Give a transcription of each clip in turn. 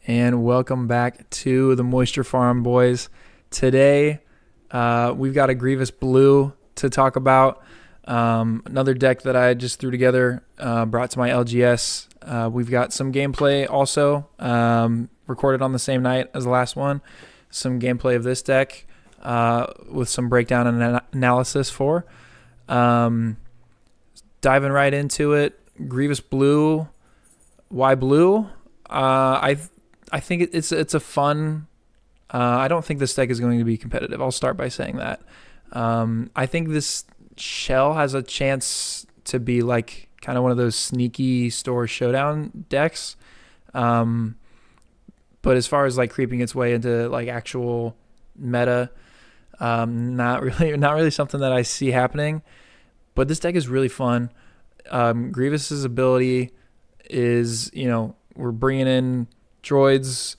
and welcome back to the Moisture Farm, boys. Today, we've got a Grievous Blue to talk about. Another deck that I just threw together, brought to my LGS. We've got some gameplay also, recorded on the same night as the last one. Some gameplay of this deck with some breakdown and analysis for. Diving right into it, Grievous Blue. Why blue? I think it's a fun. I don't think this deck is going to be competitive. I'll start by saying that. I think this shell has a chance to be like kind of one of those sneaky store showdown decks. But as far as like creeping its way into like actual meta, not really something that I see happening. But this deck is really fun. Grievous's ability is, we're bringing in droids,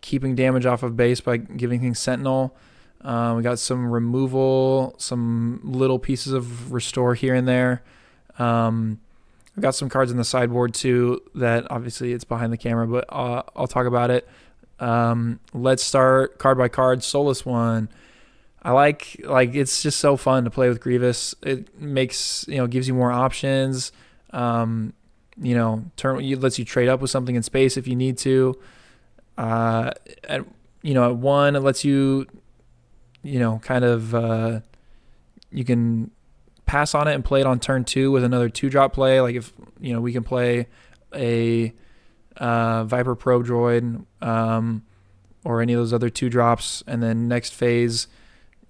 keeping damage off of base by giving things Sentinel. We got some removal, some little pieces of restore here and there. I've got some cards in the sideboard too that obviously it's behind the camera, but I'll talk about it. Let's start card by card. Soulless one. I like it's just so fun to play with Grievous. It makes, gives you more options. Lets you trade up with something in space if you need to. At one, it lets you, you can pass on it and play it on turn 2 with another 2-drop play. Like if, we can play a Viper Probe droid, or any of those other 2-drops, and then next phase,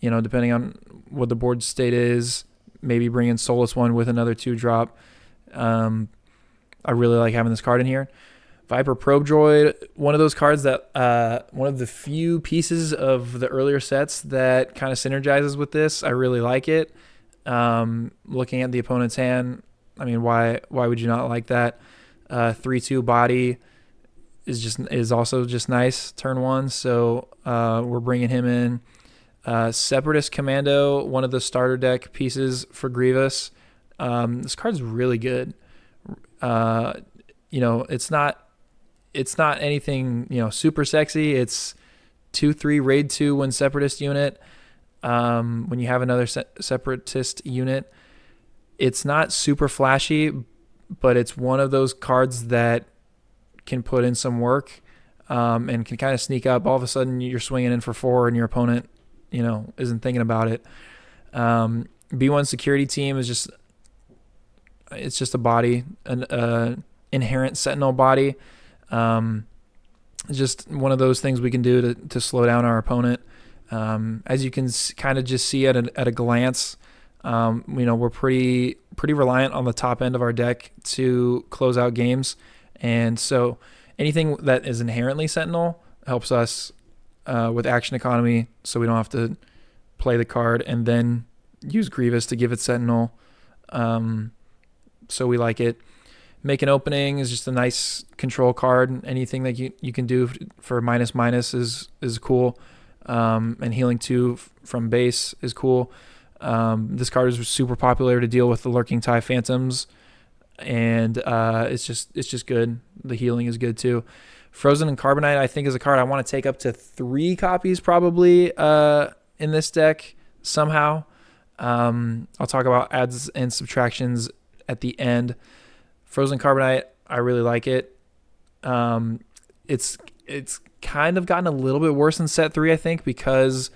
depending on what the board state is, maybe bring in Soulless one with another 2-drop. I really like having this card in here. Viper Probe Droid, one of those cards that, one of the few pieces of the earlier sets that kind of synergizes with this. I really like it. Looking at the opponent's hand, I mean, why would you not like that? 3/2 body is also just nice turn 1. So we're bringing him in. Separatist Commando, one of the starter deck pieces for Grievous. This card's really good. It's not anything, super sexy. It's 2/3 raid 2 when Separatist unit. When you have another Separatist unit, it's not super flashy, but it's one of those cards that can put in some work, and can kind of sneak up. All of a sudden you're swinging in for 4 and your opponent, isn't thinking about it. B1 security team is just a body, an inherent Sentinel body. Just one of those things we can do to slow down our opponent. As you can kind of just see at a glance, we're pretty reliant on the top end of our deck to close out games. And so anything that is inherently Sentinel helps us with action economy, so we don't have to play the card and then use Grievous to give it Sentinel. So we like it. Make an opening is just a nice control card. Anything that you can do for minus is cool. And healing 2 from base is cool. This card is super popular to deal with the Lurking TIE Phantoms, and it's just good. The healing is good too. Frozen and Carbonite, I think, is a card I want to take up to 3 copies probably in this deck somehow. I'll talk about adds and subtractions at the end. Frozen Carbonite, I really like it. It's kind of gotten a little bit worse in set 3, I think, because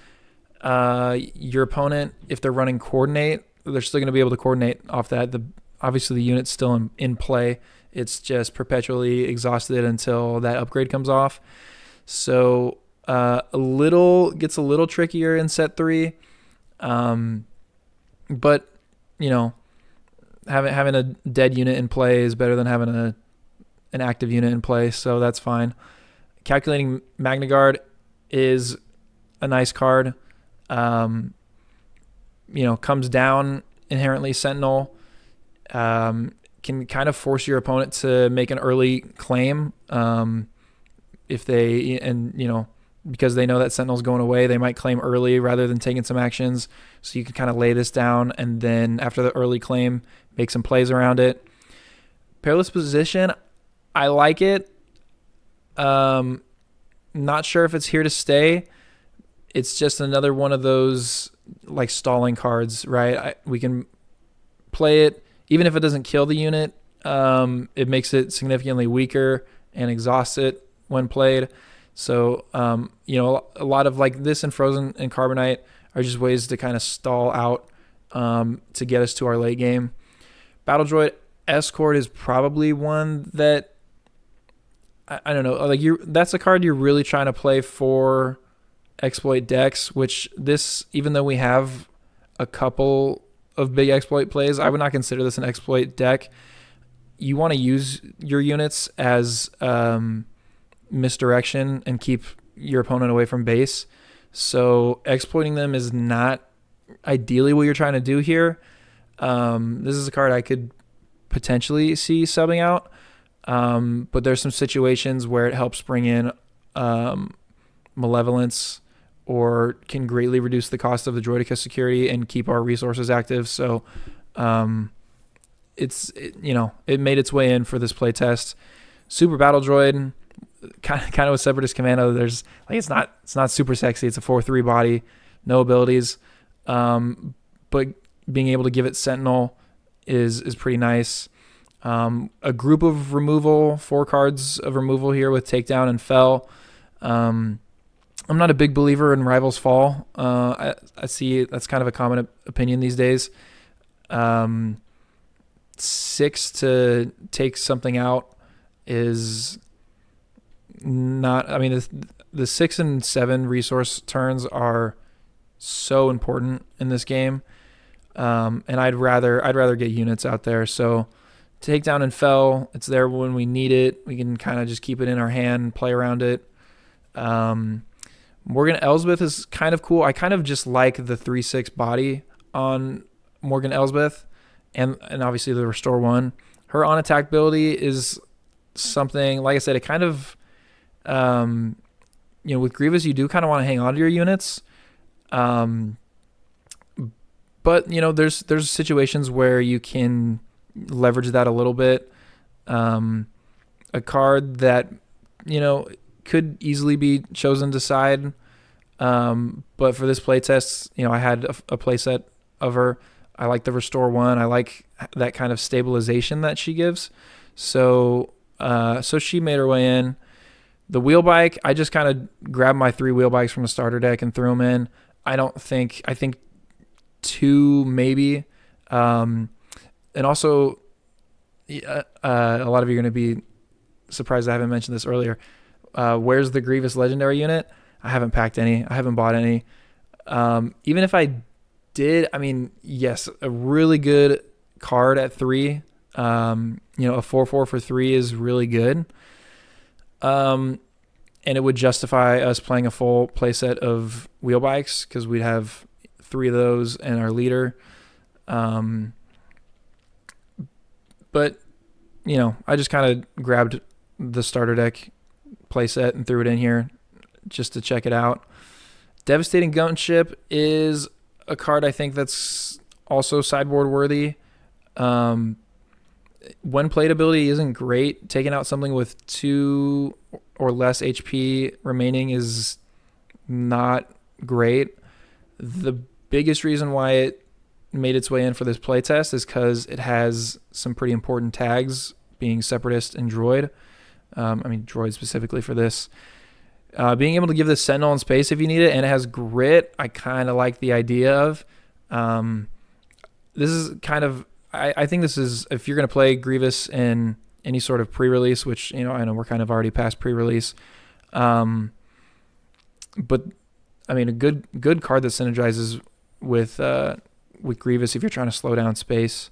your opponent, if they're running Coordinate, they're still going to be able to coordinate off that. Obviously the unit's still in play. It's just perpetually exhausted until that upgrade comes off. So gets a little trickier in set 3. But having a dead unit in play is better than having an active unit in play, so that's fine. Calculating Magna Guard is a nice card. Comes down inherently Sentinel. Can kind of force your opponent to make an early claim. If they, because they know that Sentinel's going away, they might claim early rather than taking some actions. So you can kind of lay this down, and then after the early claim, make some plays around it. Perilous Position, I like it. not sure if it's here to stay. It's just another one of those like stalling cards, right? We can play it even if it doesn't kill the unit. It makes it significantly weaker and exhausts it when played. So, a lot of like this and Frozen and Carbonite are just ways to kind of stall out to get us to our late game. Battle Droid Escort is probably one that I don't know. Like that's a card you're really trying to play for exploit decks, which this, even though we have a couple of big exploit plays, I would not consider this an exploit deck. You want to use your units as misdirection and keep your opponent away from base. So exploiting them is not ideally what you're trying to do here. This is a card I could potentially see subbing out, but there's some situations where it helps bring in Malevolence or can greatly reduce the cost of the Droideka security and keep our resources active. So it made its way in for this playtest. Super Battle Droid, kind of a Separatist Commando. There's like it's not super sexy. It's a 4/3 body, no abilities, but being able to give it Sentinel is pretty nice. A group of removal, 4 cards of removal here with Takedown and Fell. I'm not a big believer in Rivals Fall. I see that's kind of a common opinion these days. 6 to take something out is not. I mean, the 6 and 7 resource turns are so important in this game, and I'd rather get units out there. So Takedown and Fell, it's there when we need it. We can kind of just keep it in our hand, play around it. Morgan Elsbeth is kind of cool. I kind of just like the 3/6 body on Morgan Elsbeth, and obviously the Restore 1. Her on attack ability is something, like I said, it kind of, with Grievous, you do kind of want to hang on to your units. But there's situations where you can leverage that a little bit. A card that, could easily be chosen to side. But for this playtest, I had a playset of her. I like the Restore 1. I like that kind of stabilization that she gives. So she made her way in. The wheel bike, I just kind of grabbed my 3 wheel bikes from the starter deck and threw them in. I think 2 maybe. And also, a lot of you are going to be surprised I haven't mentioned this earlier. Where's the Grievous Legendary unit? I haven't packed any. I haven't bought any. Even if I did, I mean, yes, a really good card at 3. A 4/4 for 3 is really good. And it would justify us playing a full playset of wheel bikes because we'd have 3 of those and our leader. But, I just kind of grabbed the starter deck playset and threw it in here just to check it out. Devastating Gunship is a card I think that's also sideboard worthy. When played ability isn't great. Taking out something with 2 or less HP remaining is not great. The biggest reason why it made its way in for this playtest is because it has some pretty important tags, being Separatist and Droid. Droid specifically for this. Being able to give this Sentinel in space if you need it, and it has grit, I kind of like the idea of. This is kind of, I think this is, if you're going to play Grievous in any sort of pre-release, which, I know we're kind of already past pre-release. But, a good card that synergizes with Grievous if you're trying to slow down space.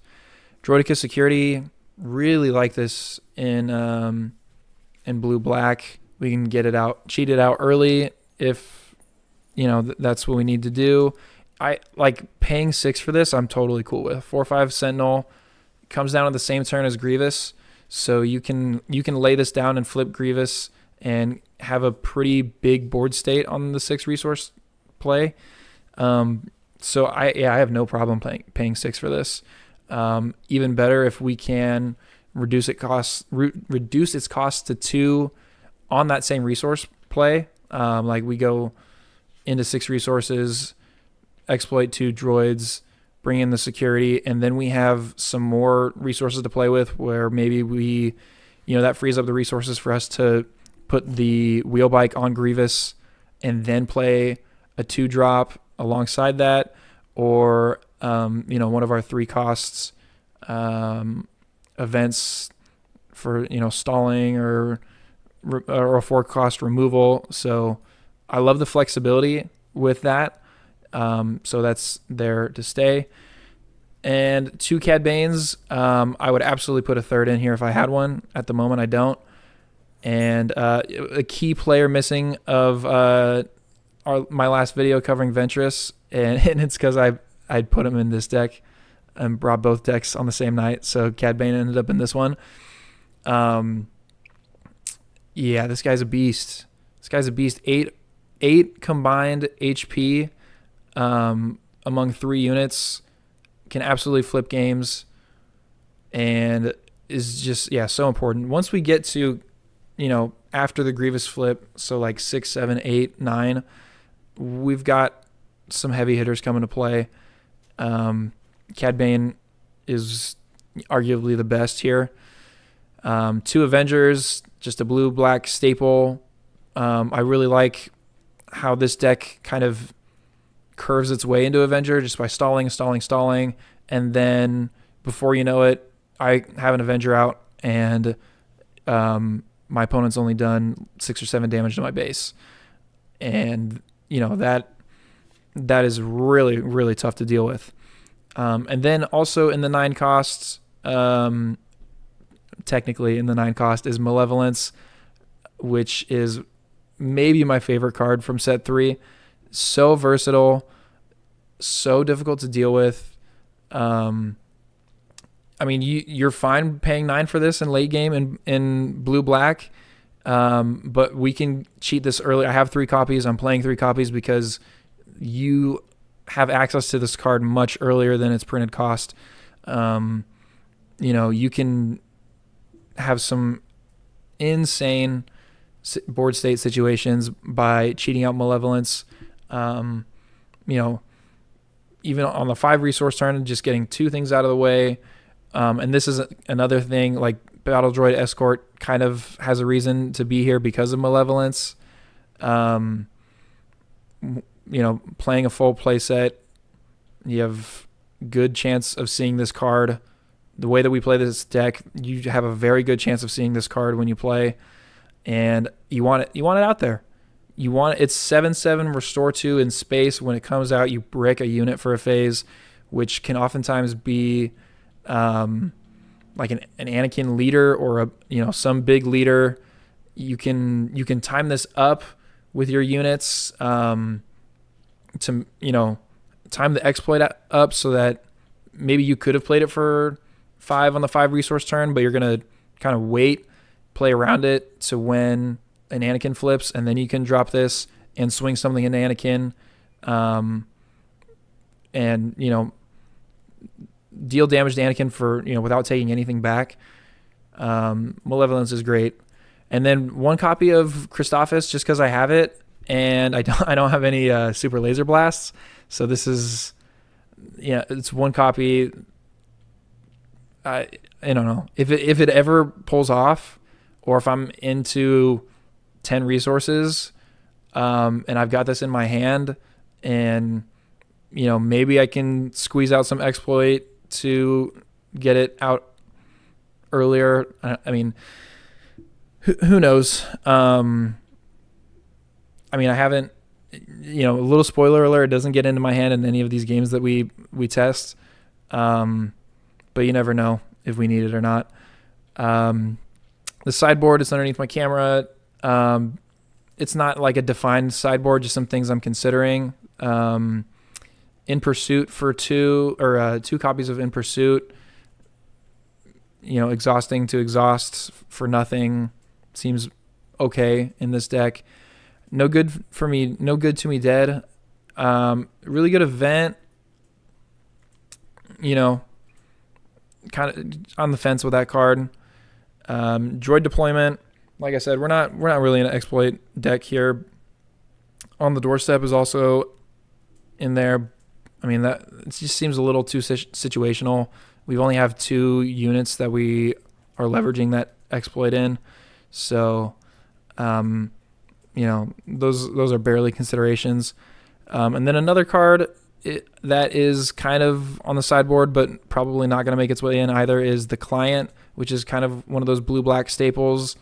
Droideka Security, really like this in blue-black. We can get it out, cheat it out early if, that's what we need to do. I like paying 6 for this. I'm totally cool with 4/5 Sentinel. Comes down to the same turn as Grievous, so you can lay this down and flip Grievous and have a pretty big board state on the 6 resource play. So I have no problem paying 6 for this. Even better if we can reduce its cost to 2 on that same resource play. Like we go into 6 resources, exploit 2 droids, bring in the security, and then we have some more resources to play with where maybe we, that frees up the resources for us to put the wheel bike on Grievous and then play a 2-drop alongside that, or, one of our 3 costs events for, stalling or a 4-cost removal. So I love the flexibility with that. So that's there to stay. And 2 Cad Banes, I would absolutely put a 3rd in here if I had one. At the moment, I don't. And a key player missing of my last video covering Ventress, and it's because I'd put him in this deck and brought both decks on the same night. So Cad Bane ended up in this one. Yeah, this guy's a beast. 8 combined HP among 3 units. Can absolutely flip games and is just, so important. Once we get to, after the Grievous flip, so like 6, 7, 8, 9, we've got some heavy hitters coming to play. Cad Bane is arguably the best here. 2 Avengers, just a blue-black staple. I really like how this deck kind of curves its way into Avenger just by stalling, and then before you know it, I have an Avenger out, and my opponent's only done 6 or 7 damage to my base, and that is really, really tough to deal with. And then also in the 9 costs, technically in the 9 cost is Malevolence, which is maybe my favorite card from set 3. So versatile, so difficult to deal with. You're fine paying 9 for this in late game in blue-black, but we can cheat this early. I have 3 copies. I'm playing 3 copies because you have access to this card much earlier than its printed cost. You can have some insane board state situations by cheating out Malevolence. Even on the 5 resource turn, just getting 2 things out of the way. And this is another thing, like Battle Droid Escort kind of has a reason to be here because of Malevolence. Playing a full play set, you have good chance of seeing this card. The way that we play this deck, you have a very good chance of seeing this card when you play, and you want it out there. It's 7/7 restore 2 in space. When it comes out, you brick a unit for a phase, which can oftentimes be like an Anakin leader or some big leader. You can time this up with your units to time the exploit up so that maybe you could have played it for 5 on the 5 resource turn, but you're gonna kind of wait, play around it to when an Anakin flips, and then you can drop this and swing something into Anakin, and deal damage to Anakin for without taking anything back. Malevolence is great, and then 1 copy of Christophus just because I have it, and I don't have any super laser blasts, so this is it's 1 copy. I don't know if it ever pulls off, or if I'm into 10 resources, and I've got this in my hand, and maybe I can squeeze out some exploit to get it out earlier. I mean, who knows? I haven't, a little spoiler alert, it doesn't get into my hand in any of these games that we test, but you never know if we need it or not. The sideboard is underneath my camera. It's not like a defined sideboard, just some things I'm considering. In Pursuit for 2 copies of In Pursuit. Exhausting to exhaust for nothing seems okay in this deck. No good for me. No good to me dead. Really good event. Kind of on the fence with that card. Droid deployment. Like I said, we're not really an exploit deck here. on the doorstep is also in there. I mean, that it just seems a little too situational. We only have 2 units that we are leveraging that exploit in. So, those are barely considerations. And then another card that is kind of on the sideboard, but probably not going to make its way in either, is the Client, which is kind of one of those blue-black staples.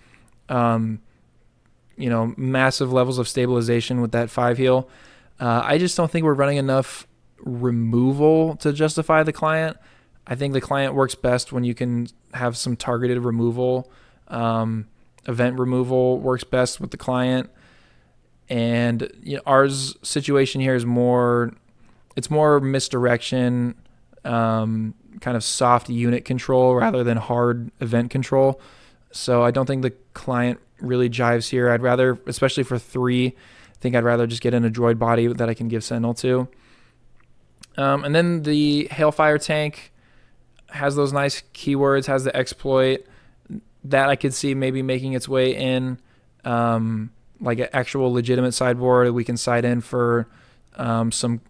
Massive levels of stabilization with that 5 heal. I just don't think we're running enough removal to justify the Client. I think the Client works best when you can have some targeted removal. Event removal works best with the Client. And ours situation here is more misdirection, kind of soft unit control rather than hard event control. So I don't think the Client really jives here. I'd rather, especially for 3, I think I'd rather just get in a droid body that I can give Sentinel to. And then the Hailfire tank has those nice keywords, has the exploit that I could see maybe making its way in, like an actual legitimate sideboard. We can side in for some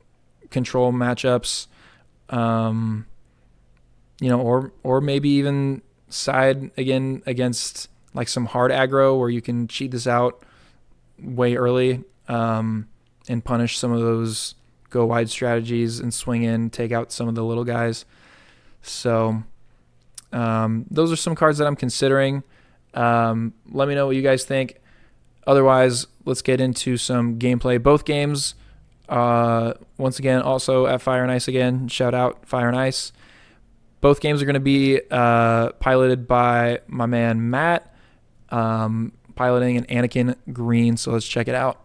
control matchups, or maybe even side again against like some hard aggro where you can cheat this out way early and punish some of those go wide strategies and swing in, take out some of the little guys. So those are some cards that I'm considering. Let me know what you guys think. Otherwise, let's get into some gameplay. Both games, once again, also at Fire and Ice again. Shout out Fire and Ice. Both games are going to be piloted by my man Matt, piloting an Anakin green. So let's check it out.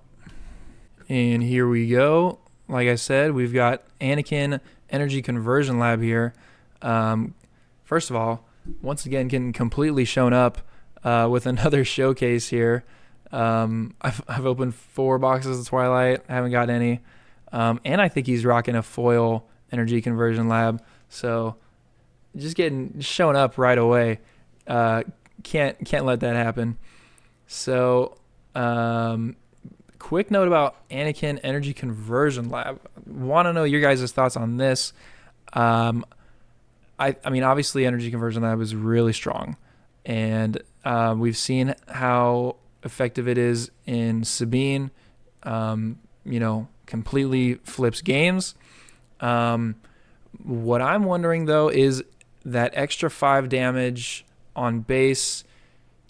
And here we go. Like I said, we've got Anakin Energy Conversion Lab here. First of all, once again, getting completely shown up with another showcase here. I've opened 4 boxes of Twilight. I haven't got any. And I think he's rocking a foil Energy Conversion Lab. So just getting shown up right away. Can't let that happen. So quick note about Anakin Energy Conversion Lab. Want to know your guys' thoughts on this. I mean, obviously, Energy Conversion Lab is really strong. And we've seen how effective it is in Sabine. Completely flips games. What I'm wondering, though, is that extra 5 damage on base.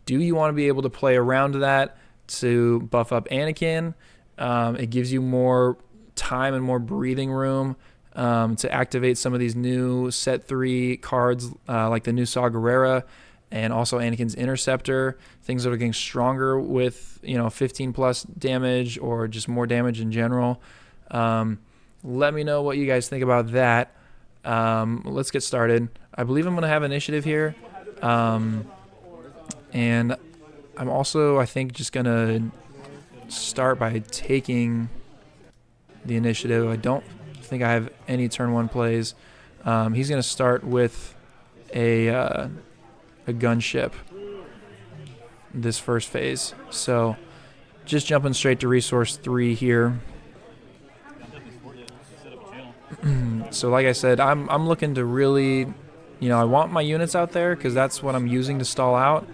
Do you want to be able to play around that to buff up Anakin? It gives you more time and more breathing room to activate some of these new set 3 cards, like the new Saw Gerrera and also Anakin's Interceptor, things that are getting stronger with 15 plus damage or just more damage in general. Let me know what you guys think about that. Let's get started. I believe I'm going to have initiative here. And I'm also, I think, just going to start by taking the initiative. I don't think I have any turn 1 plays. He's going to start with a gunship this first phase. So just jumping straight to resource 3 here. So like I said, I'm looking to really, I want my units out there because that's what I'm using to stall out.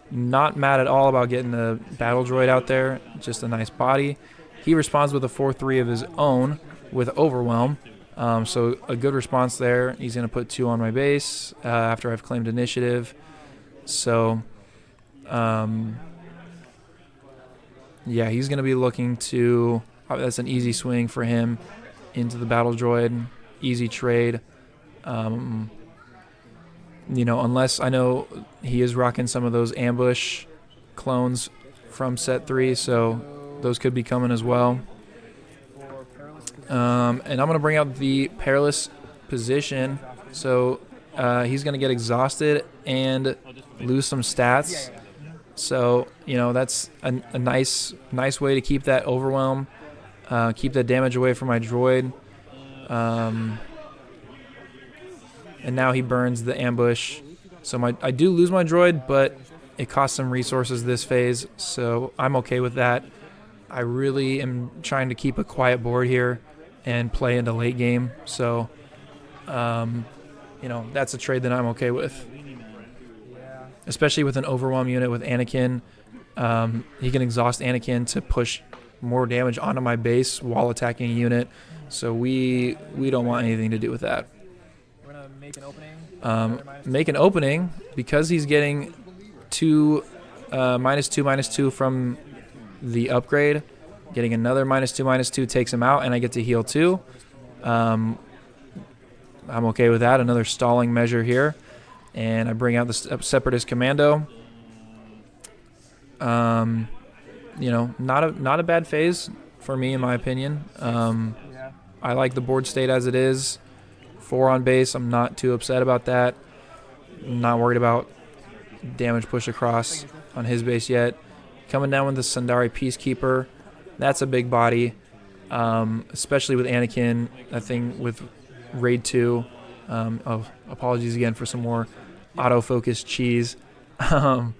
Not mad at all about getting the battle droid out there, just a nice body. He responds with a 4-3 of his own with Overwhelm. So a good response there. He's going to put 2 on my base after I've claimed initiative. So, yeah, he's going to be looking to... that's an easy swing for him into the battle droid. Easy trade. Unless I know he is rocking some of those ambush clones from set 3, so those could be coming as well. And I'm going to bring out the Perilous Position. So he's going to get exhausted and lose some stats. So, that's a nice way to keep that overwhelm, keep that damage away from my droid. And now he burns the ambush. So I do lose my droid, but it costs some resources this phase, so I'm okay with that. I really am trying to keep a quiet board here and play into late game. So, that's a trade that I'm okay with. Especially with an overwhelm unit with Anakin. He can exhaust Anakin to push more damage onto my base while attacking a unit. So we don't want anything to do with that. We're going to make an opening. Make an opening because he's getting -2/-2 from the upgrade. Getting another -2/-2 takes him out, and I get to heal 2. I'm okay with that. Another stalling measure here. And I bring out the Separatist Commando. Not a bad phase for me, in my opinion. I like the board state as it is. 4 on base. I'm not too upset about that. I'm not worried about damage push across on his base yet. Coming down with the Sundari Peacekeeper. That's a big body, especially with Anakin. That thing with Raid 2. Apologies again for some more autofocus cheese. But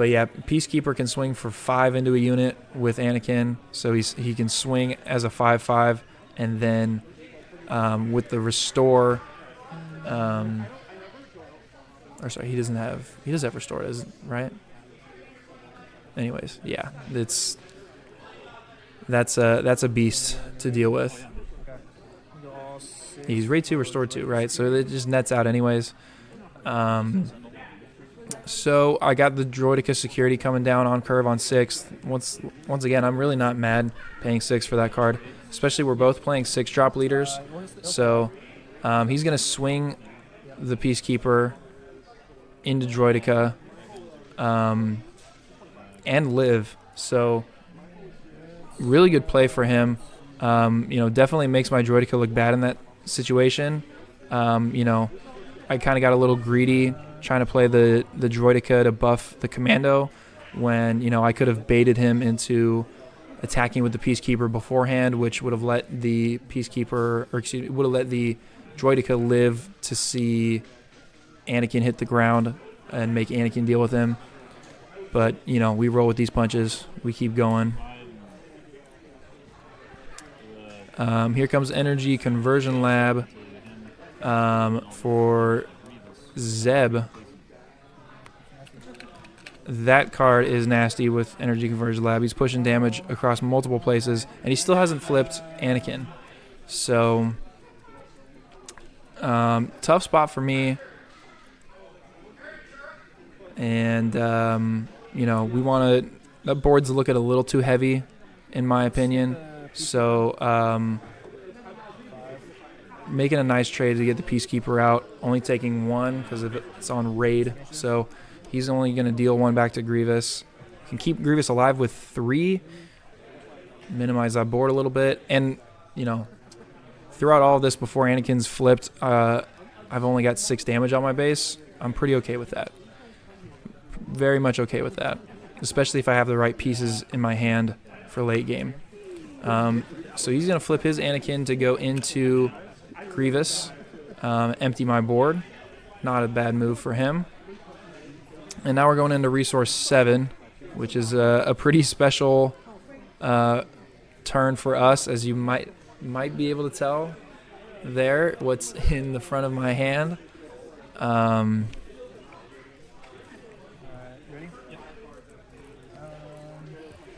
yeah, Peacekeeper can swing for 5 into a unit with Anakin, so he can swing as a 5/5, and then with the restore, he does have restore, right? Anyways, yeah, that's a beast to deal with. He's Raid 2, Restore 2, right? So it just nets out anyways. So I got the Droideka Security coming down on curve on 6th. Once again, I'm really not mad paying 6 for that card. Especially we're both playing 6-drop leaders. So he's going to swing the Peacekeeper into Droideka and live. So really good play for him. Definitely makes my Droideka look bad in that situation. I kind of got a little greedy trying to play the Droideka to buff the Commando when, I could have baited him into attacking with the Peacekeeper beforehand, which would have let the Droideka live to see Anakin hit the ground and make Anakin deal with him. But, we roll with these punches. We keep going. Here comes Energy Conversion Lab for Zeb. That card is nasty with Energy Conversion Lab. He's pushing damage across multiple places, and he still hasn't flipped Anakin. So, tough spot for me. And, we want to... The board's looking a little too heavy, in my opinion. So, making a nice trade to get the Peacekeeper out. Only taking 1 because it's on raid. So he's only going to deal 1 back to Grievous. Can keep Grievous alive with 3. Minimize that board a little bit. And, throughout all of this before Anakin's flipped, I've only got 6 damage on my base. I'm pretty okay with that. Very much okay with that. Especially if I have the right pieces in my hand for late game. So he's going to flip his Anakin to go into Grievous, empty my board. Not a bad move for him. And now we're going into Resource 7, which is a pretty special turn for us, as you might be able to tell there what's in the front of my hand.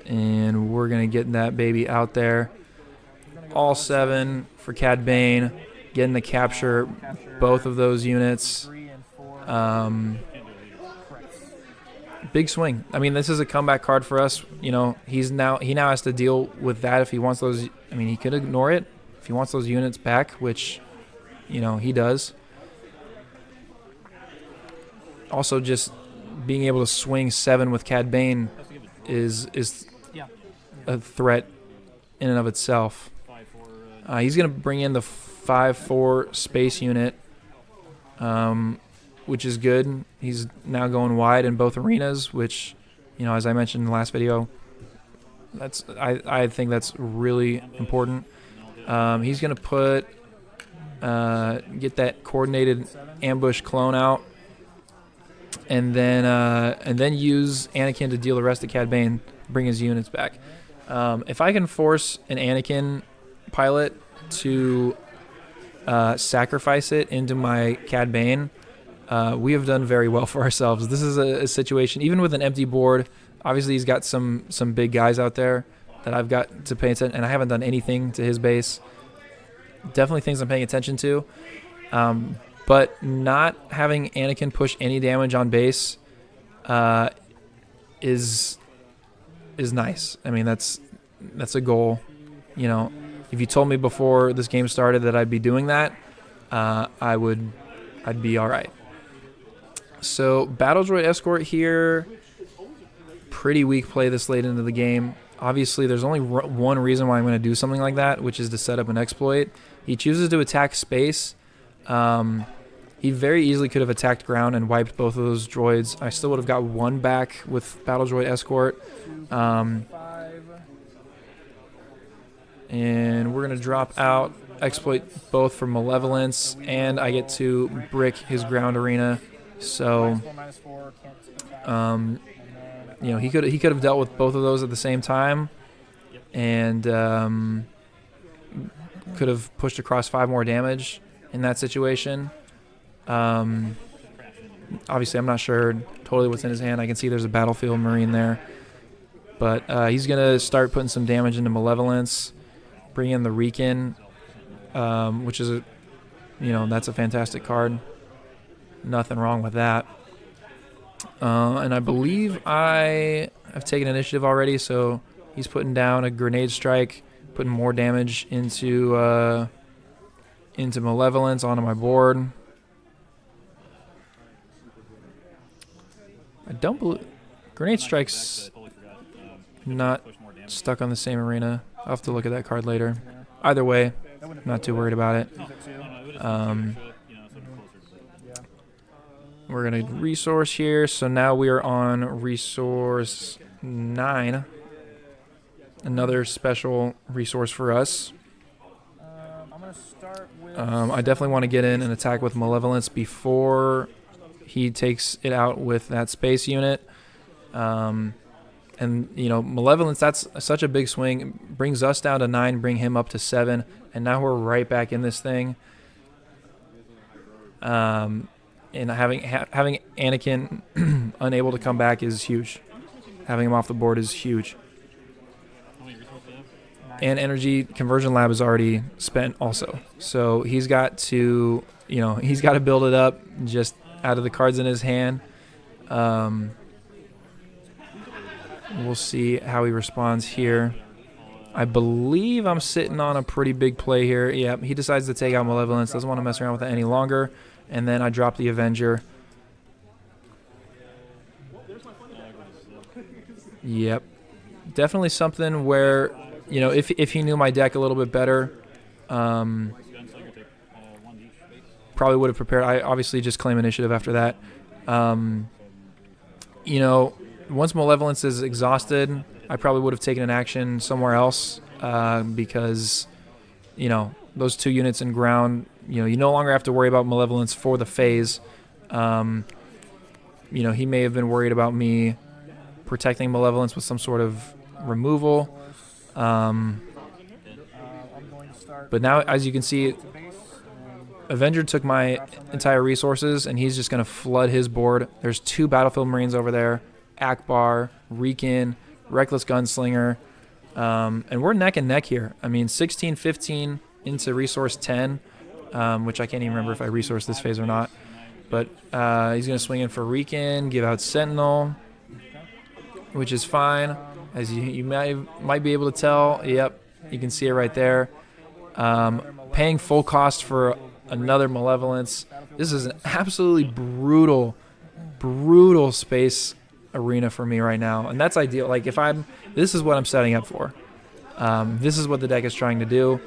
And we're going to get that baby out there. All 7 for Cad Bane. Getting to capture both of those units. Big swing. I mean, this is a comeback card for us. He now has to deal with that if he wants those. I mean, he could ignore it if he wants those units back, which, he does. Also, just being able to swing 7 with Cad Bane is a threat in and of itself. He's going to bring in the 5/4 space unit, which is good. He's now going wide in both arenas, which, as I mentioned in the last video, I think that's really important. He's going to get that coordinated ambush clone out, and then use Anakin to deal the rest of Cad Bane. bring his units back. If I can force an Anakin pilot to sacrifice it into my Cad Bane, we have done very well for ourselves. This is a situation, even with an empty board, obviously he's got some big guys out there that I've got to pay attention, and I haven't done anything to his base. Definitely things I'm paying attention to. But not having Anakin push any damage on base is nice. I mean, that's a goal. You know, if you told me before this game started that I'd be doing that, I'd be all right. So Battle Droid Escort here, pretty weak play this late into the game. Obviously, there's only one reason why I'm going to do something like that, which is to set up an exploit. He chooses to attack space. He very easily could have attacked ground and wiped both of those droids. I still would have got one back with Battle Droid Escort. And we're going to drop out, exploit both for Malevolence, and I get to brick his ground arena. So, you know, he could have dealt with both of those at the same time, and could have pushed across 5 more damage in that situation. Obviously, I'm not sure totally what's in his hand. I can see there's a Battlefield Marine there, but he's gonna start putting some damage into Malevolence, bring in the Recon, which is that's a fantastic card. Nothing wrong with that. And I believe I have taken initiative already, so he's putting down a grenade strike, putting more damage into Malevolence onto my board. I don't believe grenade strike's not stuck on the same arena. I'll have to look at that card later. Either way, I'm not too worried about it. We're going to resource here. So now we are on resource 9. Another special resource for us. I definitely want to get in and attack with Malevolence before he takes it out with that space unit. And, Malevolence, that's such a big swing. It brings us down to 9, bring him up to 7, and now we're right back in this thing. And having Anakin unable to come back is huge. Having him off the board is huge. And Energy Conversion Lab is already spent also. So he's got to, build it up just out of the cards in his hand. We'll see how he responds here. I believe I'm sitting on a pretty big play here. Yep, he decides to take out Malevolence. Doesn't want to mess around with it any longer. And then I drop the Avenger. Yep. Definitely something where, if he knew my deck a little bit better, probably would have prepared. I obviously just claim initiative after that. Once Malevolence is exhausted, I probably would have taken an action somewhere else because, those 2 units in ground, you no longer have to worry about Malevolence for the phase. He may have been worried about me protecting Malevolence with some sort of removal. But now, as you can see, Avenger took my entire resources, and he's just going to flood his board. There's 2 Battlefield Marines over there, Akbar, Recon, Reckless Gunslinger, and we're neck and neck here. I mean, 16-15 into resource 10, which I can't even remember if I resourced this phase or not. But he's going to swing in for Recon, give out Sentinel, which is fine. As you might be able to tell, yep, you can see it right there. Paying full cost for another Malevolence. This is an absolutely brutal space arena for me right now, and that's ideal. Like, this is what I'm setting up for. This is what the deck is trying to do.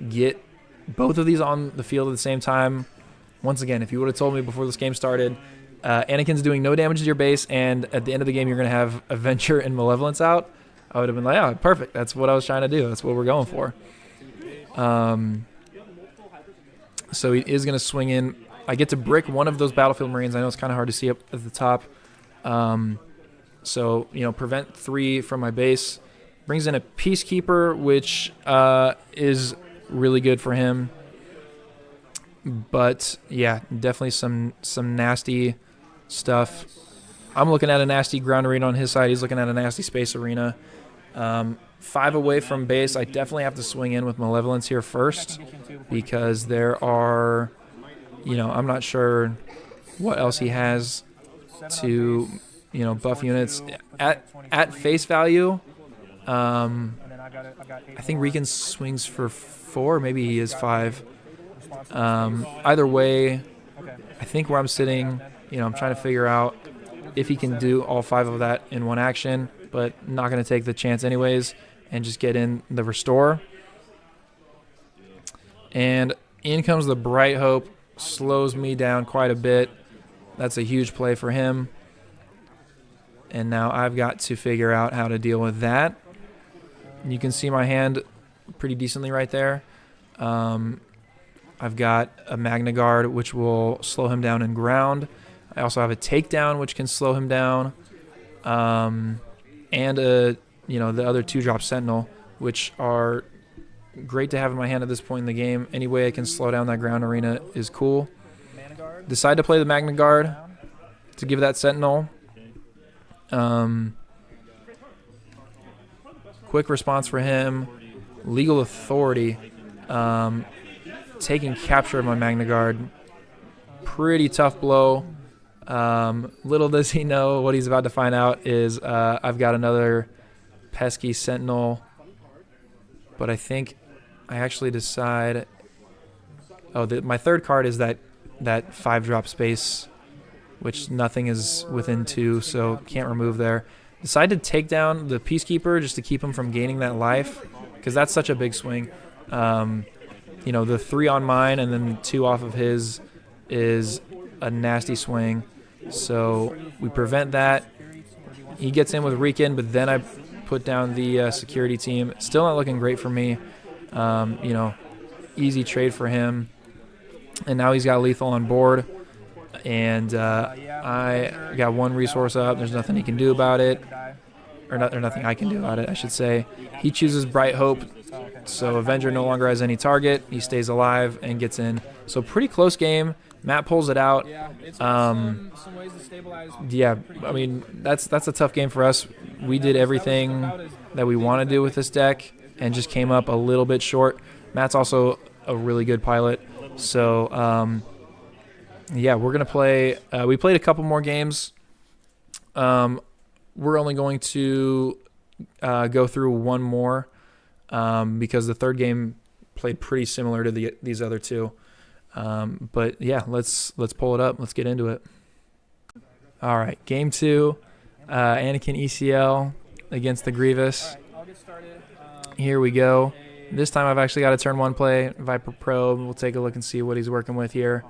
Get both of these on the field at the same time. Once again, if you would have told me before this game started, Anakin's doing no damage to your base, and at the end of the game you're going to have Avenger and Malevolence out, I would have been like, oh, perfect. That's what I was trying to do. That's what we're going for. So he is going to swing in. I get to brick one of those Battlefield Marines. I know it's kind of hard to see up at the top. So, prevent 3 from my base. Brings in a Peacekeeper, which is really good for him. But, yeah, definitely some nasty stuff. I'm looking at a nasty ground arena on his side. He's looking at a nasty space arena. 5 away from base. I definitely have to swing in with Malevolence here first because there are, I'm not sure what else he has to, buff units. At face value, I think Riken swings for 4. Maybe he is 5. Either way, I think where I'm sitting, I'm trying to figure out if he can do all 5 of that in one action, but not going to take the chance anyways and just get in the Restore. And in comes the Bright Hope, slows me down quite a bit. That's a huge play for him. And now I've got to figure out how to deal with that. You can see my hand pretty decently right there. I've got a Magna Guard, which will slow him down in ground. I also have a Takedown, which can slow him down. And the other 2-drop Sentinel, which are great to have in my hand at this point in the game. Any way I can slow down that ground arena is cool. Decide to play the Magna Guard to give that Sentinel. Quick response for him. Legal Authority. Taking capture of my Magna Guard. Pretty tough blow. Little does he know what he's about to find out is I've got another pesky Sentinel. But I think I actually decide... Oh, my third card is that 5-drop space, which nothing is within 2, so can't remove there. Decide to take down the Peacekeeper just to keep him from gaining that life, because that's such a big swing. The 3 on mine and then 2 off of his is a nasty swing. So we prevent that. He gets in with Riken, but then I put down the security team. Still not looking great for me. Easy trade for him. And now he's got lethal on board. And I got 1 resource up. There's nothing he can do about it. Or nothing I can do about it, I should say. He chooses Bright Hope. So Avenger no longer has any target. He stays alive and gets in. So pretty close game. Matt pulls it out. Yeah, I mean, that's a tough game for us. We did everything that we want to do with this deck and just came up a little bit short. Matt's also a really good pilot. So, yeah, we're going to play. We played a couple more games. We're only going to go through 1 more because the third game played pretty similar to these other 2. But yeah, let's pull it up. Let's get into it. All right, game 2, Anakin ECL against the Grievous. Here we go. This time I've actually got a turn 1 play, Viper Probe. We'll take a look and see what he's working with here.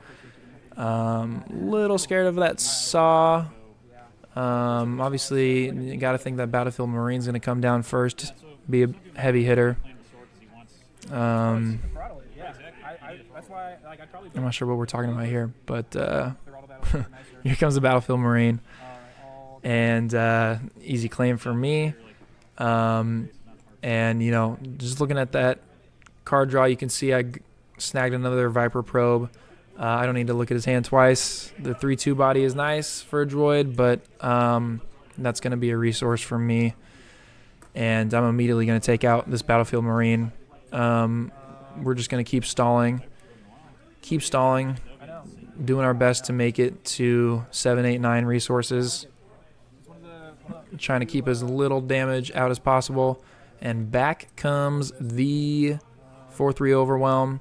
Little scared of that Saw. Obviously, you got to think that Battlefield Marine's going to come down first, be a heavy hitter. I'm not sure what we're talking about here, but here comes the Battlefield Marine. And easy claim for me. And, just looking at that card draw, you can see I snagged another Viper Probe. I don't need to look at his hand twice. The 3/2 body is nice for a droid, but that's going to be a resource for me. And I'm immediately going to take out this Battlefield Marine. We're just going to keep stalling, doing our best to make it to 7, 8, 9 resources. Trying to keep as little damage out as possible. And back comes the 4/3 Overwhelm.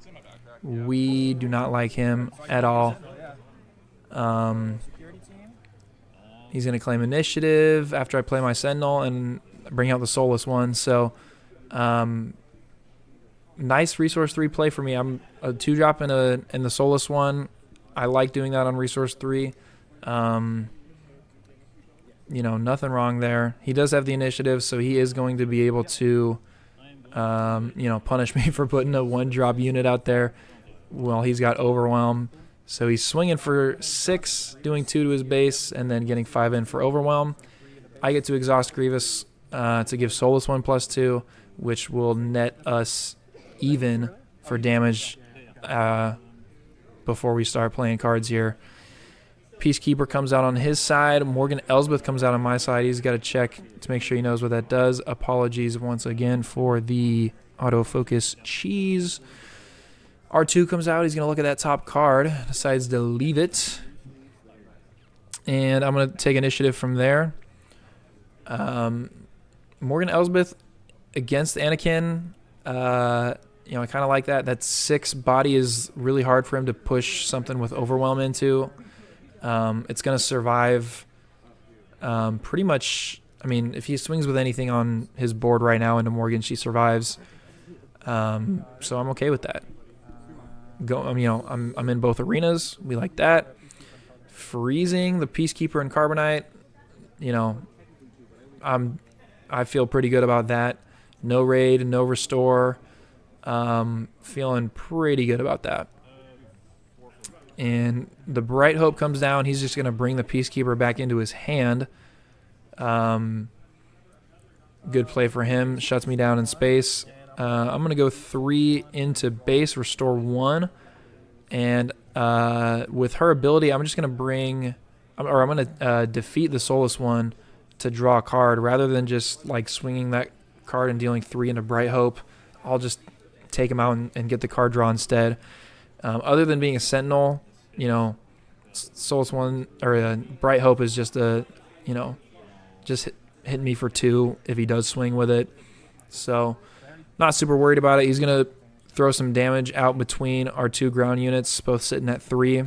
We do not like him at all. He's going to claim initiative after I play my Sentinel and bring out the Soulless one. So, nice Resource 3 play for me. I'm a 2-drop in the Soulless one. I like doing that on Resource 3. Nothing wrong there. He does have the initiative, so he is going to be able to, punish me for putting a 1-drop unit out there. Well, he's got Overwhelm. So he's swinging for 6, doing 2 to his base, and then getting 5 in for Overwhelm. I get to exhaust Grievous to give Soulless 1+2, which will net us even for damage before we start playing cards here. Peacekeeper comes out on his side. Morgan Elsbeth comes out on my side. He's got to check to make sure he knows what that does. Apologies once again for the autofocus cheese. R2 comes out. He's going to look at that top card. Decides to leave it. And I'm going to take initiative from there. Morgan Elsbeth against Anakin. I kind of like that. That 6 body is really hard for him to push something with Overwhelm into. It's going to survive pretty much. I mean, if he swings with anything on his board right now into Morgan, she survives. So I'm okay with that. I'm in both arenas. We like that. Freezing the Peacekeeper and Carbonite. I feel pretty good about that. No raid, no restore. Feeling pretty good about that. And the Bright Hope comes down. He's just going to bring the Peacekeeper back into his hand. Good play for him. Shuts me down in space. I'm going to go 3 into base, restore 1. And with her ability, I'm just going to I'm going to defeat the Soulless one to draw a card. Rather than just like swinging that card and dealing 3 into Bright Hope, I'll just take him out and get the card draw instead. Other than being a Sentinel, Soulless one or Bright Hope is just just hitting me for 2 if he does swing with it. So not super worried about it. He's gonna throw some damage out between our 2 ground units, both sitting at 3.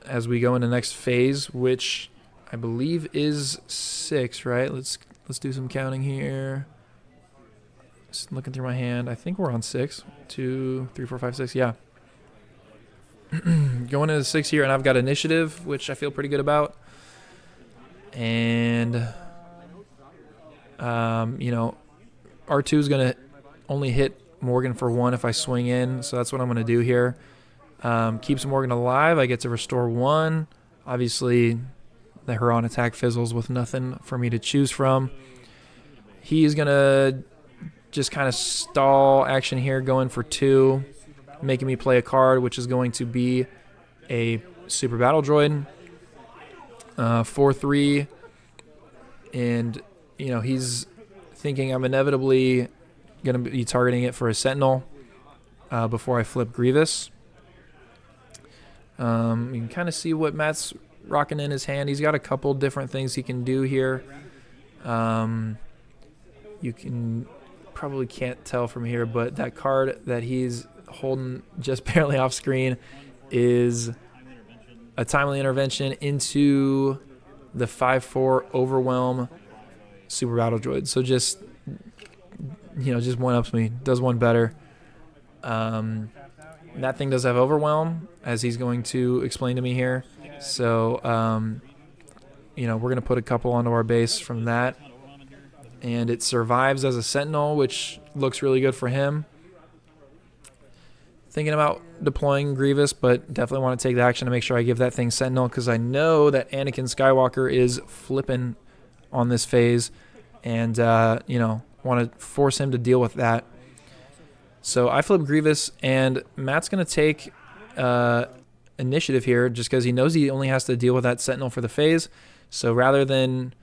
As we go into the next phase, which I believe is 6, right? Let's do some counting here. Just looking through my hand. I think we're on 6. 2, 3, 4, 5, 6. Yeah. Going into 6 here, and I've got initiative, which I feel pretty good about. And, R2 is going to only hit Morgan for 1 if I swing in, so that's what I'm going to do here. Keeps Morgan alive. I get to restore 1. Obviously, the Huron attack fizzles with nothing for me to choose from. He's going to just kind of stall action here, going for 2, making me play a card, which is going to be a Super Battle Droid. 4/3, and he's thinking I'm inevitably going to be targeting it for a Sentinel before I flip Grievous. You can kind of see what Matt's rocking in his hand. He's got a couple different things he can do here. You can probably can't tell from here, but that card that he's holding just barely off screen is a timely intervention into the 5/4 Overwhelm Super Battle Droid. So just one-ups me, does one better. That thing does have Overwhelm, as he's going to explain to me here. So, we're going to put a couple onto our base from that. And it survives as a Sentinel, which looks really good for him. Thinking about deploying Grievous, but definitely want to take the action to make sure I give that thing Sentinel, because I know that Anakin Skywalker is flipping on this phase, and want to force him to deal with that. So I flip Grievous, and Matt's going to take initiative here just because he knows he only has to deal with that Sentinel for the phase. So rather than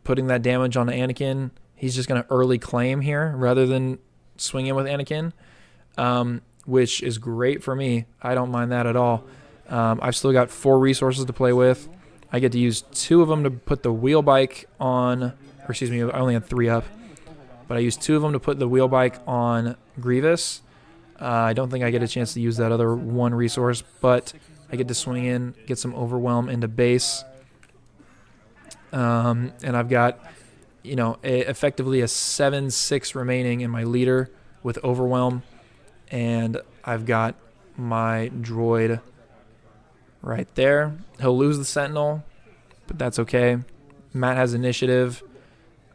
putting that damage on Anakin, he's just going to early claim here rather than swing in with Anakin. Which is great for me. I don't mind that at all. I've still got 4 resources to play with. I get to use 2 of them to put the wheel bike on, or excuse me, I only had 3 up, but I used 2 of them to put the wheel bike on Grievous. I don't think I get a chance to use that other 1 resource, but I get to swing in, get some Overwhelm into base. And I've got, effectively a 7/6 remaining in my leader with Overwhelm. And I've got my droid right there. He'll lose the Sentinel, but that's okay. Matt has initiative.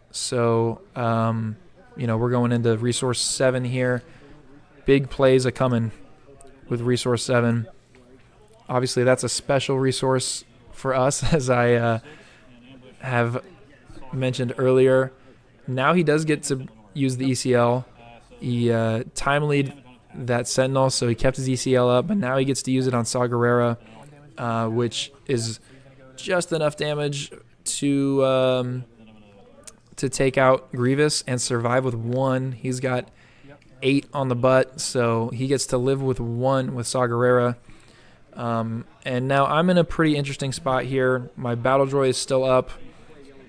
So, we're going into Resource 7 here. Big plays are coming with Resource 7. Obviously, that's a special resource for us, as I have mentioned earlier, now he does get to use the ECL. He timelied that Sentinel, so he kept his ECL up, but now he gets to use it on Saw Gerrera, which is just enough damage to take out Grievous and survive with 1. He's got 8 on the butt, so he gets to live with 1 with Saw Gerrera. And now I'm in a pretty interesting spot here. My Battle Droid is still up.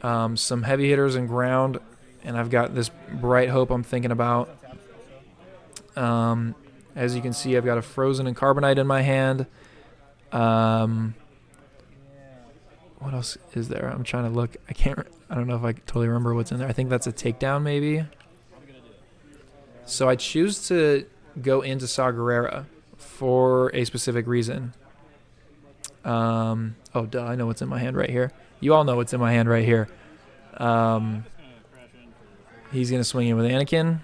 Some heavy hitters and ground, and I've got this Bright Hope I'm thinking about. As you can see, I've got a Frozen and Carbonite in my hand. What else is there? I'm trying to look. I don't know if I totally remember what's in there. I think that's a takedown maybe. So I choose to go into Saw Gerrera for a specific reason. Oh, duh, I know what's in my hand right here. You all know what's in my hand right here. He's going to swing in with Anakin.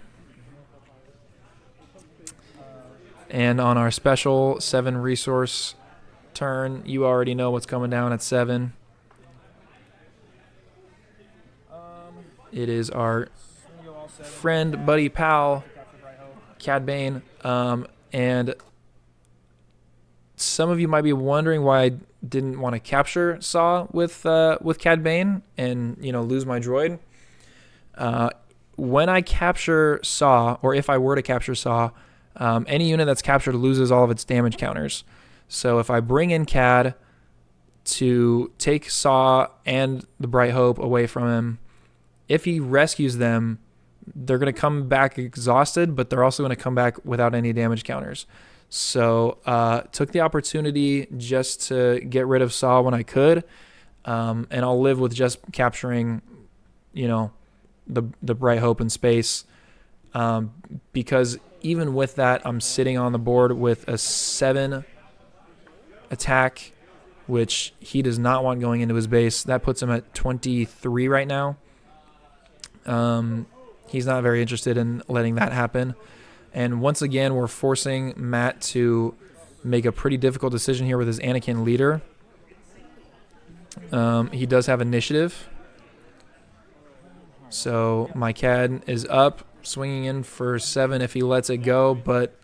And on our special 7 resource turn, you already know what's coming down at 7. It is our friend, buddy, pal, Cad Bane. And some of you might be wondering why I didn't want to capture Saw with Cad Bane and lose my droid. When I capture Saw, or if I were to capture Saw, any unit that's captured loses all of its damage counters. So if I bring in Cad to take Saw and the Bright Hope away from him, if he rescues them, they're going to come back exhausted, but they're also going to come back without any damage counters. So took the opportunity just to get rid of Saw when I could, and I'll live with just capturing, the Bright Hope in space, because even with that, I'm sitting on the board with a 7 attack, which he does not want going into his base. That puts him at 23 right now. He's not very interested in letting that happen. And once again, we're forcing Matt to make a pretty difficult decision here with his Anakin leader. He does have initiative. So my Cad is up, swinging in for 7 if he lets it go, but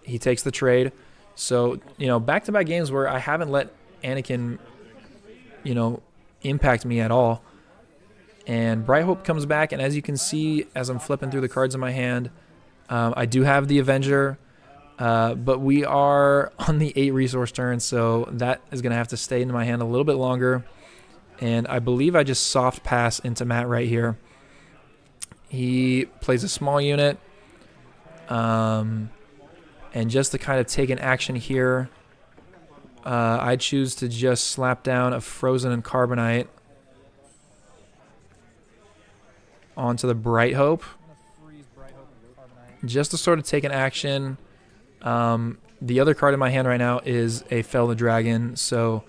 he takes the trade. So, back-to-back games where I haven't let Anakin, impact me at all. And Bright Hope comes back, and as you can see, as I'm flipping through the cards in my hand, I do have the Avenger, but we are on the 8 resource turn, so that is going to have to stay in my hand a little bit longer. And I believe I just soft pass into Matt right here. He plays a small unit, and just to kind of take an action here, I choose to just slap down a Frozen and Carbonite onto the Bright Hope, just to sort of take an action. The other card in my hand right now is a Fell the Dragon, so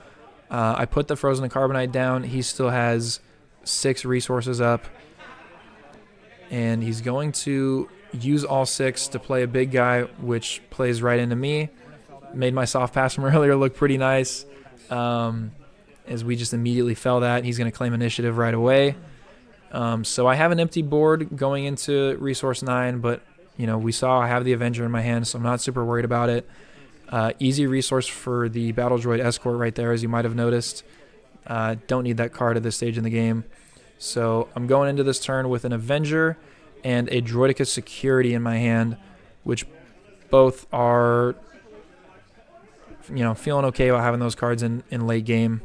I put the Frozen and Carbonite down. He still has 6 resources up, and he's going to use all 6 to play a big guy, which plays right into me. Made my soft pass from earlier look pretty nice, as we just immediately fell that. He's going to claim initiative right away. So I have an empty board going into resource 9, but we saw I have the Avenger in my hand, so I'm not super worried about it. Easy resource for the Battle Droid Escort right there, as you might have noticed. Don't need that card at this stage in the game. So I'm going into this turn with an Avenger and a Droideka Security in my hand, which both are, feeling okay about having those cards in late game.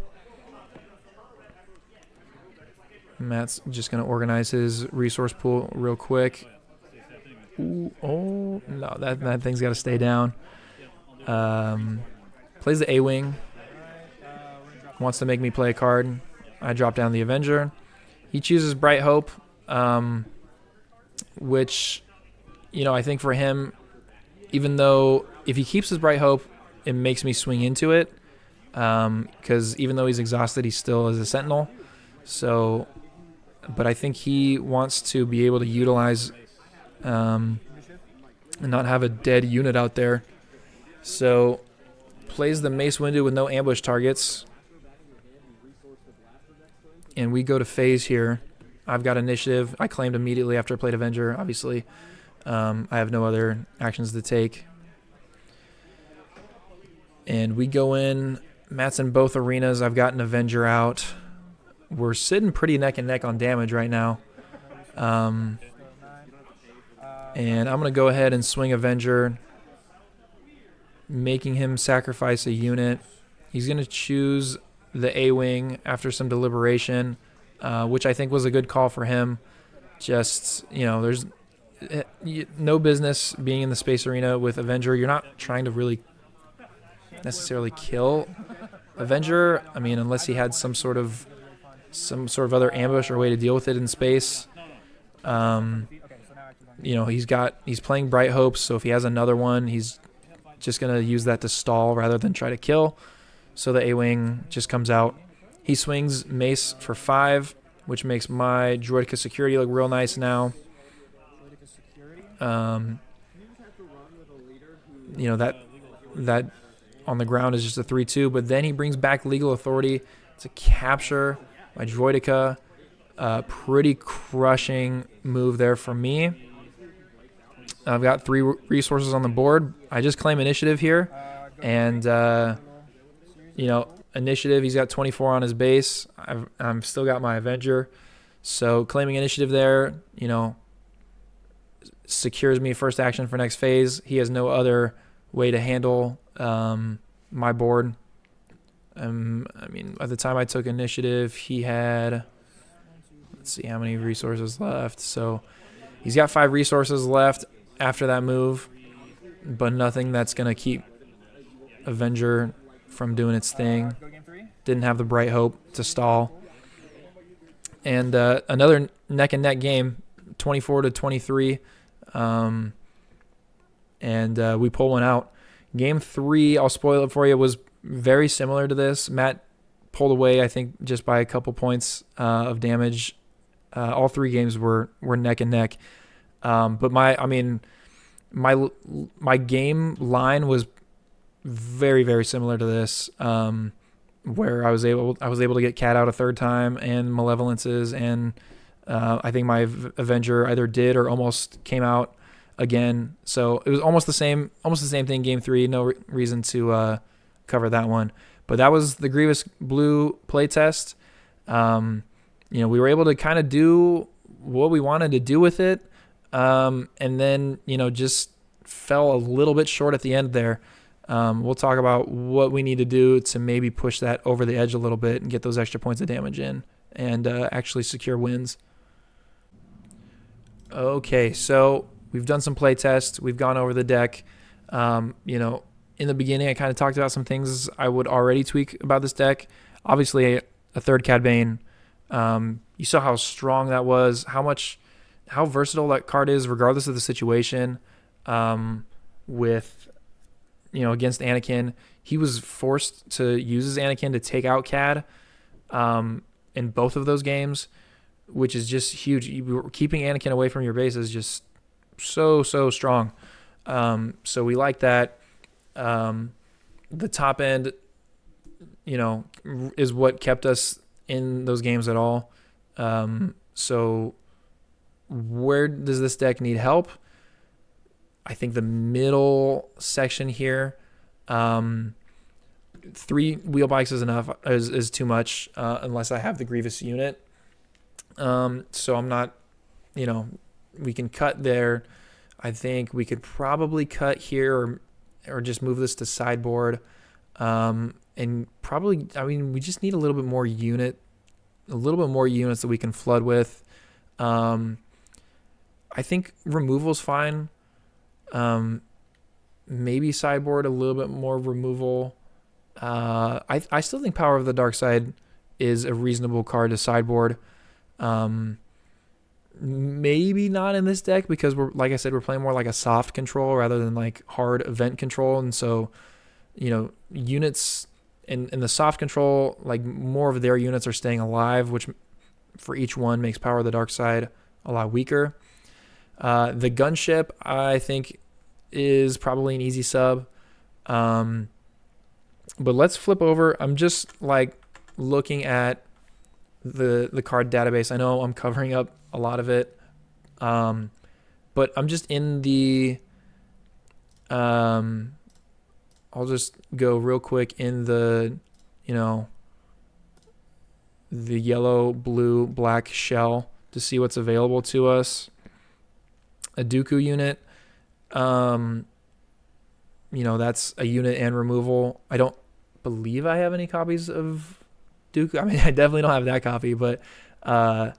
Matt's just going to organize his resource pool real quick. Ooh, oh, no, that thing's got to stay down. Plays the A-Wing. Wants to make me play a card. I drop down the Avenger. He chooses Bright Hope, which, I think for him, even though if he keeps his Bright Hope, it makes me swing into it, because even though he's exhausted, he still is a Sentinel. So, but I think he wants to be able to utilize and not have a dead unit out there. So plays the Mace Windu with no ambush targets and we go to phase here. I've got initiative. I claimed immediately after I played Avenger, obviously. I have no other actions to take. And we go in. Matt's in both arenas. I've got an Avenger out. We're sitting pretty neck and neck on damage right now. And I'm going to go ahead and swing Avenger, making him sacrifice a unit. He's going to choose the A-Wing after some deliberation, which I think was a good call for him. Just, there's no business being in the space arena with Avenger. You're not trying to really necessarily kill Avenger. I mean, unless he had some sort of other ambush or way to deal with it in space. He's playing Bright Hopes, so if he has another one, he's just going to use that to stall rather than try to kill. So the A-Wing just comes out. He swings Mace for 5, which makes my Droideka security look real nice now. That on the ground is just a 3-2, but then he brings back Legal Authority to capture my Droideka. Pretty crushing move there for me. I've got 3 resources on the board. I just claim initiative here, and initiative. He's got 24 on his base. I've still got my Avenger, so claiming initiative there, secures me first action for next phase. He has no other way to handle my board. At the time I took initiative, he had, let's see how many resources left. So he's got 5 resources left after that move, but nothing that's going to keep Avenger from doing its thing. Didn't have the Bright Hope to stall. And another neck and neck game, 24-23. And we pull one out. Game 3, I'll spoil it for you, was very similar to this. Matt pulled away, I think, just by a couple points of damage. All 3 games were neck and neck. But my game line was very, very similar to this, where I was able to get Cat out a 3rd time and Malevolences, and I think my Avenger either did or almost came out again. So it was almost the same thing. Game 3, no reason to cover that one. But that was the Grievous Blue playtest. We were able to kind of do what we wanted to do with it, and then just fell a little bit short at the end there. We'll talk about what we need to do to maybe push that over the edge a little bit and get those extra points of damage in and actually secure wins. Okay, so we've done some play tests. We've gone over the deck. In the beginning, I kind of talked about some things I would already tweak about this deck. Obviously, a 3rd Cad Bane. You saw how strong that was, how versatile that card is, regardless of the situation. Against Anakin, he was forced to use his Anakin to take out Cad in both of those games, which is just huge. Keeping Anakin away from your base is just so strong. So we like that. The top end, is what kept us in those games at all. So where does this deck need help? I think the middle section here, 3 wheel bikes is enough, is too much, unless I have the Grievous unit. So I'm not, we can cut there. I think we could probably cut here or just move this to sideboard. And probably, we just need a little bit more units that we can flood with. I think removal's fine. Maybe sideboard a little bit more removal. I still think Power of the Dark Side is a reasonable card to sideboard. Maybe not in this deck because we're playing more like a soft control rather than like hard event control, and so units in the soft control, like more of their units are staying alive, which for each one makes Power of the Dark Side a lot weaker. The gunship, I think, is probably an easy sub. But let's flip over. I'm just looking at the card database. I know I'm covering up a lot of it, but I'm just in the. I'll just go real quick in the, the yellow, blue, black shell to see what's available to us. A Dooku unit. That's a unit and removal. I don't believe I have any copies of Dooku. I mean, I definitely don't have that copy, but that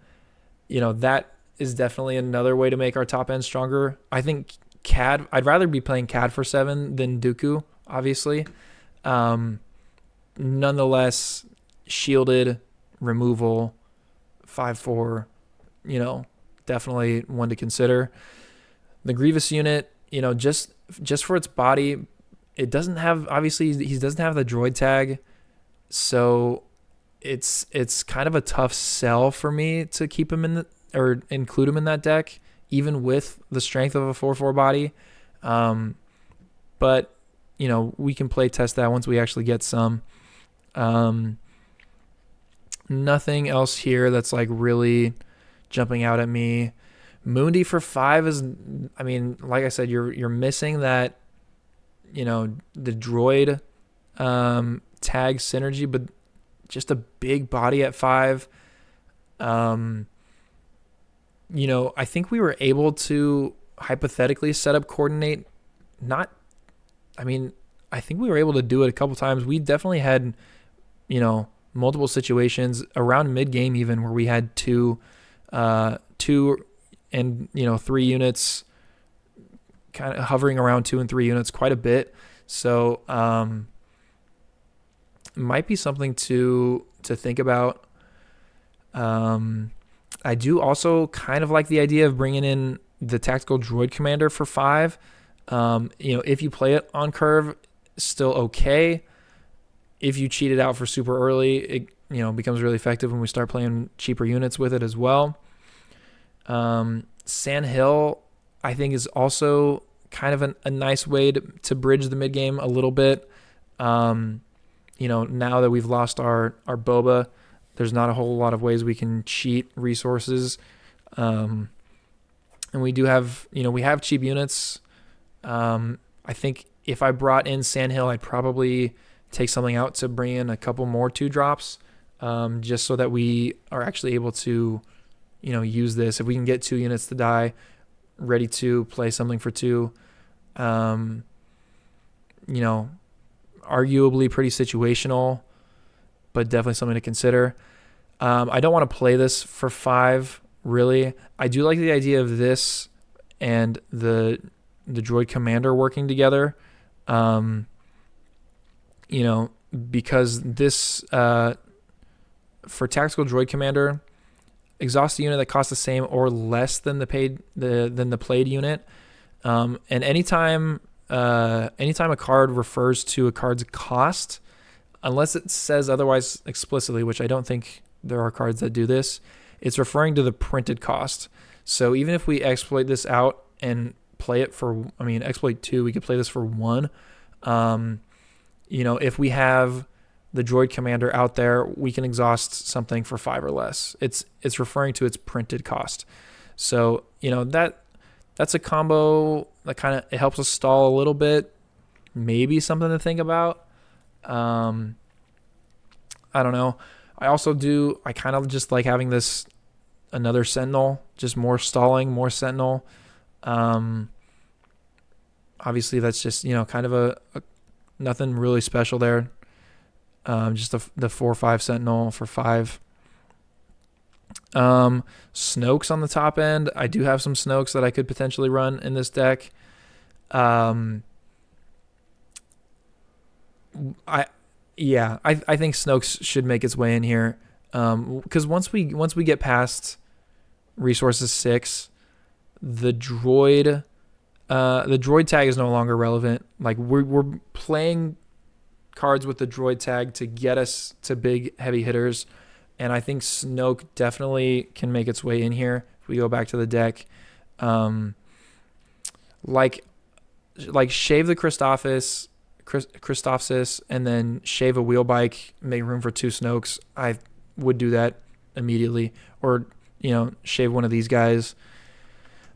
is definitely another way to make our top end stronger. I think CAD. I'd rather be playing CAD for 7 than Dooku, obviously. Nonetheless, shielded removal, 5/4. Definitely one to consider. The Grievous unit, just for its body, it doesn't have, obviously he doesn't have the droid tag, so it's kind of a tough sell for me to keep him or include him in that deck, even with the strength of a 4/4 body. But we can play test that once we actually get some. Nothing else here that's like really jumping out at me. Mundi for 5 is, I mean, like I said, you're missing that, the droid tag synergy, but just a big body at 5. I think we were able to hypothetically set up coordinate. I think we were able to do it a couple times. We definitely had, multiple situations around mid game even where we had two and 3 units, kind of hovering around 2 and 3 units quite a bit. So might be something to think about. I do also kind of like the idea of bringing in the tactical droid commander for 5. If you play it on curve, still okay. If you cheat it out for super early, it becomes really effective when we start playing cheaper units with it as well. Sand Hill, I think, is also kind of a nice way to bridge the mid game a little bit. Now that we've lost our Boba, there's not a whole lot of ways we can cheat resources. And we do have, we have cheap units. I think if I brought in Sand Hill, I'd probably take something out to bring in a couple more 2-drops, just so that we are actually able to, use this. If we can get 2 units to die, ready to play something for 2, arguably pretty situational, but definitely something to consider. I don't want to play this for 5, really. I do like the idea of this and the droid commander working together. Because this, for tactical droid commander, exhaust a unit that costs the same or less than the played unit. And anytime a card refers to a card's cost, unless it says otherwise explicitly, which I don't think there are cards that do this, it's referring to the printed cost. So even if we exploit this out and play it for, exploit 2, we could play this for 1. If we have the droid commander out there, we can exhaust something for 5 or less. It's referring to its printed cost. So, that's a combo that kind of, it helps us stall a little bit. Maybe something to think about. I don't know. I kind of just like having this another Sentinel, just more stalling, more Sentinel. Obviously that's just, kind of a nothing really special there. Just the 4/5 Sentinel for 5. Snoke's on the top end. I do have some Snokes that I could potentially run in this deck. I think Snoke's should make its way in here. Because once we get past resources 6, the droid tag is no longer relevant. Like we're playing cards with the droid tag to get us to big heavy hitters, and I think Snoke definitely can make its way in here if we go back to the deck. Like shave the Christophsis, and then shave a wheel bike, make room for 2 Snokes. I would do that immediately, or shave one of these guys.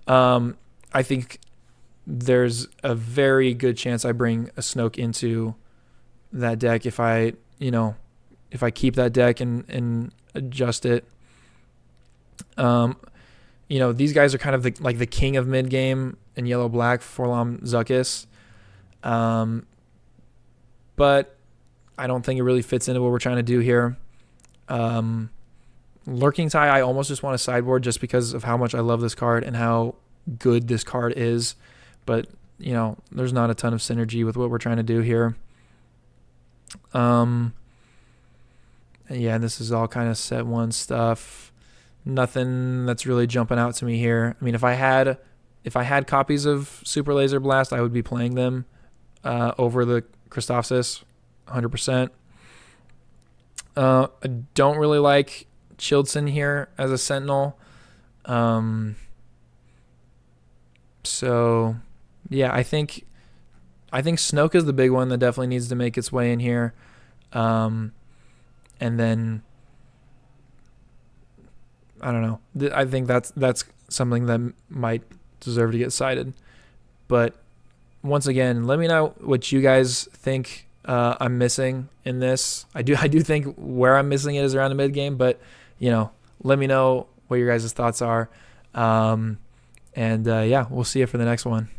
I think there's a very good chance I bring a Snoke into that deck if I keep that deck and adjust it. These guys are kind of the king of mid game in yellow black, Forlom Zuckuss. But I don't think it really fits into what we're trying to do here. Lurking Tie, I almost just want to sideboard just because of how much I love this card and how good this card is. But, there's not a ton of synergy with what we're trying to do here. Yeah, this is all kind of set one stuff. Nothing that's really jumping out to me here. I mean, if I had copies of Super Laser Blast, I would be playing them over the Christophsis, 100%. I don't really like Childson here as a Sentinel. So yeah, I think Snoke is the big one that definitely needs to make its way in here. And then I don't know. I think that's something that might deserve to get cited. But once again, let me know what you guys think I'm missing in this. I do think where I'm missing it is around the mid game, but let me know what your guys' thoughts are. Yeah, we'll see you for the next one.